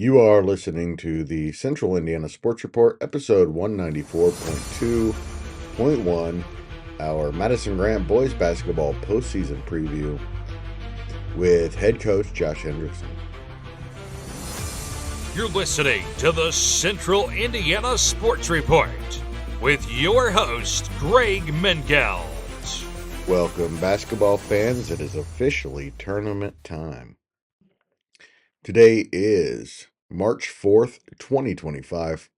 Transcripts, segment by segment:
You are listening to the Central Indiana Sports Report, episode 194.2.1, our Madison-Grant boys basketball postseason preview with head coach Josh Hendrixson. You're listening to the Central Indiana Sports Report with your host, Greg Mengelt. Welcome, basketball fans. It is officially tournament time. Today is March 4th, 2025.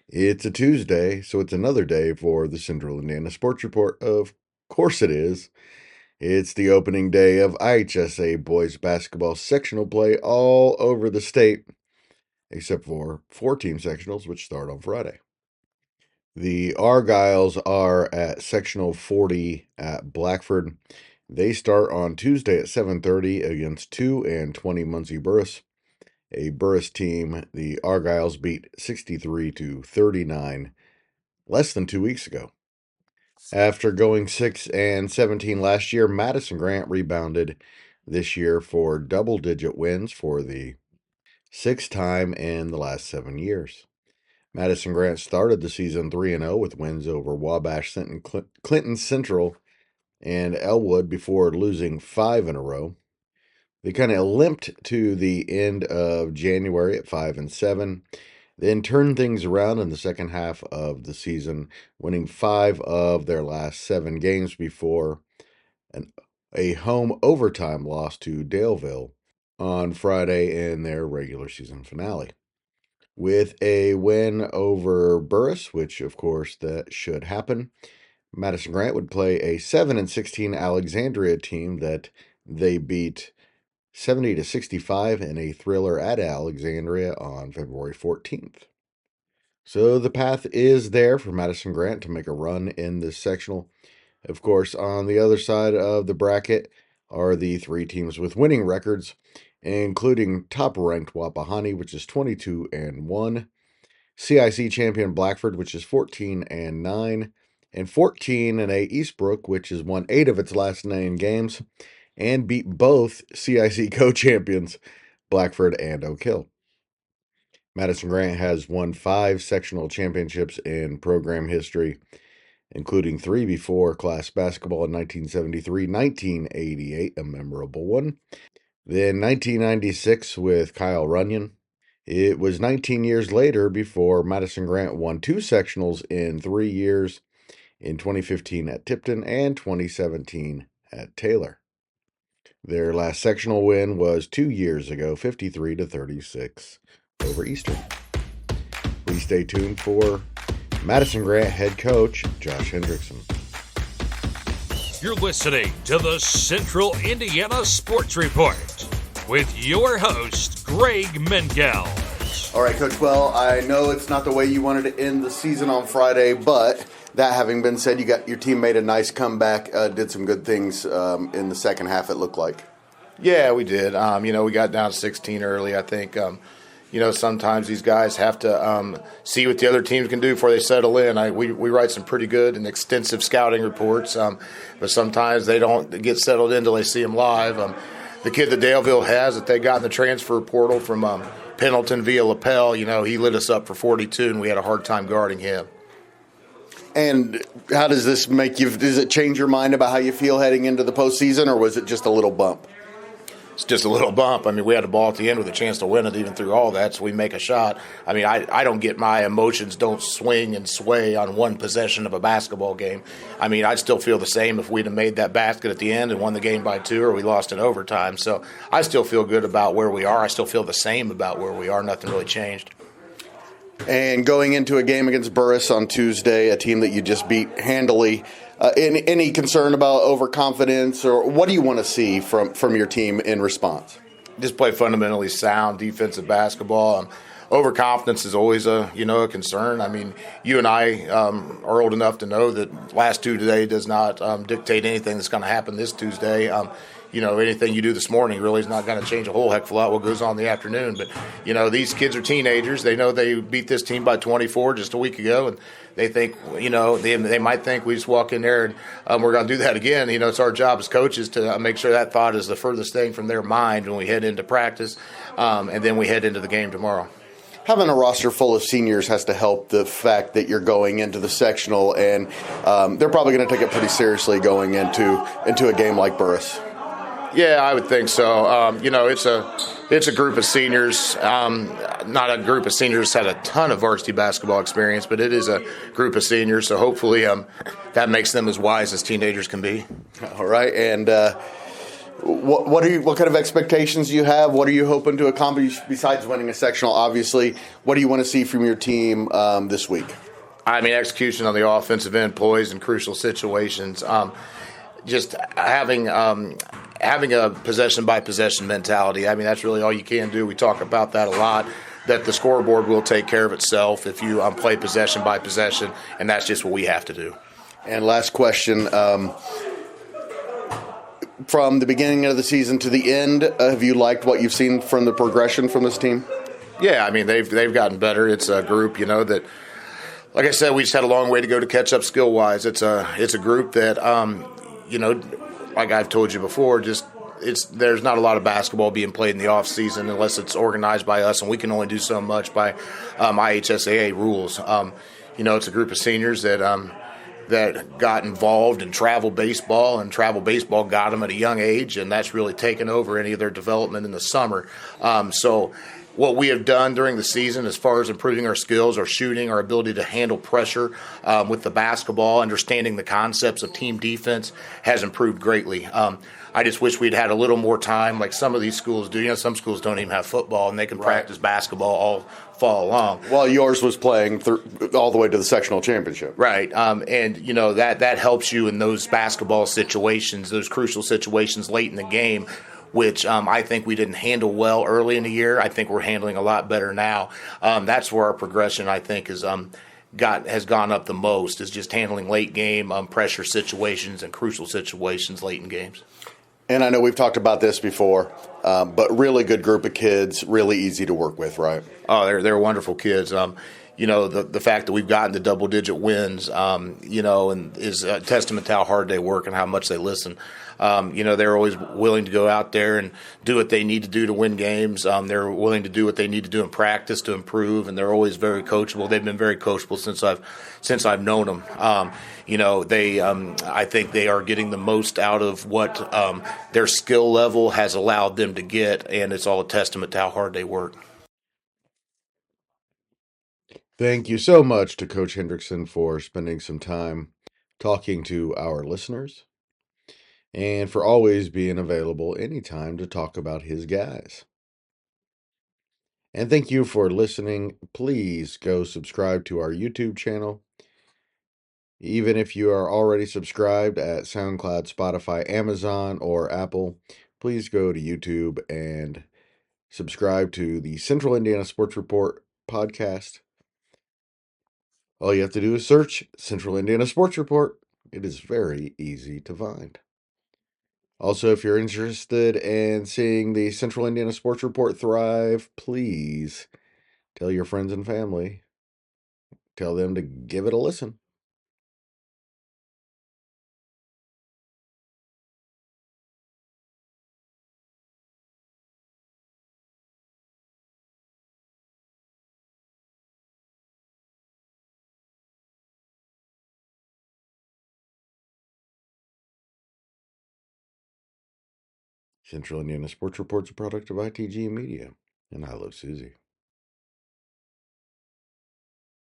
It's a Tuesday, so it's another day for the Central Indiana Sports Report. Of course it is. It's the opening day of IHSA boys basketball sectional play all over the state, except for 4-team sectionals, which start on Friday. The Argylls are at sectional 40 at Blackford. They start on Tuesday at 7:30 against 2-20 Muncie Burris. A Burris team the Argylls beat 63-39 less than 2 weeks ago. After going 6-17 last year, Madison-Grant rebounded this year for double-digit wins for the sixth time in the last 7 years. Madison-Grant started the season 3-0 with wins over Wabash, Clinton Central, and Elwood before losing 5 in a row. They kind of limped to the end of January at 5-7, then turned things around in the second half of the season, winning 5 of their last 7 games before a home overtime loss to Daleville on Friday in their regular season finale. With a win over Burris, which of course that should happen, Madison-Grant would play a 7-16 Alexandria team that they beat 70-65 in a thriller at Alexandria on February 14th. So the path is there for Madison-Grant to make a run in this sectional. Of course, on the other side of the bracket are the 3 teams with winning records, including top-ranked Wapahani, which is 22-1, CIC champion Blackford, which is 14-9, and 14-8 Eastbrook, which has won 8 of its last 9 games and beat both CIC co-champions, Blackford and Oak Hill. Madison-Grant has won 5 sectional championships in program history, including 3 before class basketball in 1973, 1988, a memorable one. Then 1996 with Kyle Runyon. It was 19 years later before Madison-Grant won 2 sectionals in 3 years, in 2015 at Tipton and 2017 at Taylor. Their last sectional win was 2 years ago, 53-36 over Eastern. Please stay tuned for Madison-Grant head coach Josh Hendrixson. You're listening to the Central Indiana Sports Report with your host, Greg Mengelt. All right, Coach. Well, I know it's not the way you wanted to end the season on Friday, but that having been said, your team made a nice comeback, did some good things in the second half, it looked like. Yeah, we did. We got down 16 early. I think, sometimes these guys have to see what the other teams can do before they settle in. We write some pretty good and extensive scouting reports, but sometimes they don't get settled in until they see them live. The kid that Daleville has that they got in the transfer portal from Pendleton via Lapel, he lit us up for 42, and we had a hard time guarding him. And how does this make you – does it change your mind about how you feel heading into the postseason, or was it just a little bump? It's just a little bump. We had a ball at the end with a chance to win it even through all that, so we make a shot. I don't get my emotions don't swing and sway on one possession of a basketball game. I'd still feel the same if we'd have made that basket at the end and won the game by 2 or we lost in overtime. So I still feel good about where we are. I still feel the same about where we are. Nothing really changed. And going into a game against Burris on Tuesday, a team that you just beat handily, any concern about overconfidence, or what do you want to see from your team in response? Just play fundamentally sound defensive basketball. Overconfidence is always a concern. You and I are old enough to know that last Tuesday does not dictate anything that's going to happen this Tuesday. anything you do this morning really is not going to change a whole heck of a lot what goes on in the afternoon. But, these kids are teenagers. They know they beat this team by 24 just a week ago, and they think, they might think we just walk in there and we're going to do that again. It's our job as coaches to make sure that thought is the furthest thing from their mind when we head into practice, and then we head into the game tomorrow. Having a roster full of seniors has to help the fact that you're going into the sectional, and they're probably going to take it pretty seriously going into a game like Burris. Yeah, I would think so. It's a group of seniors, not a group of seniors that had a ton of varsity basketball experience, but it is a group of seniors. So hopefully that makes them as wise as teenagers can be. All right, and what kind of expectations do you have? What are you hoping to accomplish besides winning a sectional? Obviously, what do you want to see from your team this week? Execution on the offensive end, poise in crucial situations. Just having a possession-by-possession mentality. That's really all you can do. We talk about that a lot, that the scoreboard will take care of itself if you play possession by possession, and that's just what we have to do. And last question, from the beginning of the season to the end, have you liked what you've seen from the progression from this team? Yeah, they've gotten better. It's a group, that, like I said, we just had a long way to go to catch up skill-wise. It's a group that, like I've told you before, there's not a lot of basketball being played in the off season unless it's organized by us, and we can only do so much by IHSAA rules. It's a group of seniors that got involved in travel baseball, and travel baseball got them at a young age, and that's really taken over any of their development in the summer. So what we have done during the season as far as improving our skills, our shooting, our ability to handle pressure with the basketball, understanding the concepts of team defense has improved greatly. I just wish we'd had a little more time like some of these schools do. Some schools don't even have football, and they can practice basketball all fall along. Well, yours was playing all the way to the sectional championship. Right. And that helps you in those basketball situations, those crucial situations late in the game, which I think we didn't handle well early in the year. I think we're handling a lot better now. That's where our progression, I think, has gone up the most, is just handling late game pressure situations and crucial situations late in games. And I know we've talked about this before, but really good group of kids, really easy to work with, right? Oh, they're wonderful kids. The fact that we've gotten to double-digit wins, and is a testament to how hard they work and how much they listen. They're always willing to go out there and do what they need to do to win games. They're willing to do what they need to do in practice to improve, and they're always very coachable. They've been very coachable since I've known them. I think they are getting the most out of what their skill level has allowed them to get, and it's all a testament to how hard they work. Thank you so much to Coach Hendrixson for spending some time talking to our listeners, and for always being available anytime to talk about his guys. And thank you for listening. Please go subscribe to our YouTube channel. Even if you are already subscribed at SoundCloud, Spotify, Amazon, or Apple, please go to YouTube and subscribe to the Central Indiana Sports Report podcast. All you have to do is search Central Indiana Sports Report. It is very easy to find. Also, if you're interested in seeing the Central Indiana Sports Report thrive, please tell your friends and family. Tell them to give it a listen. Central Indiana Sports Report is a product of ITG Media, and I love Susie.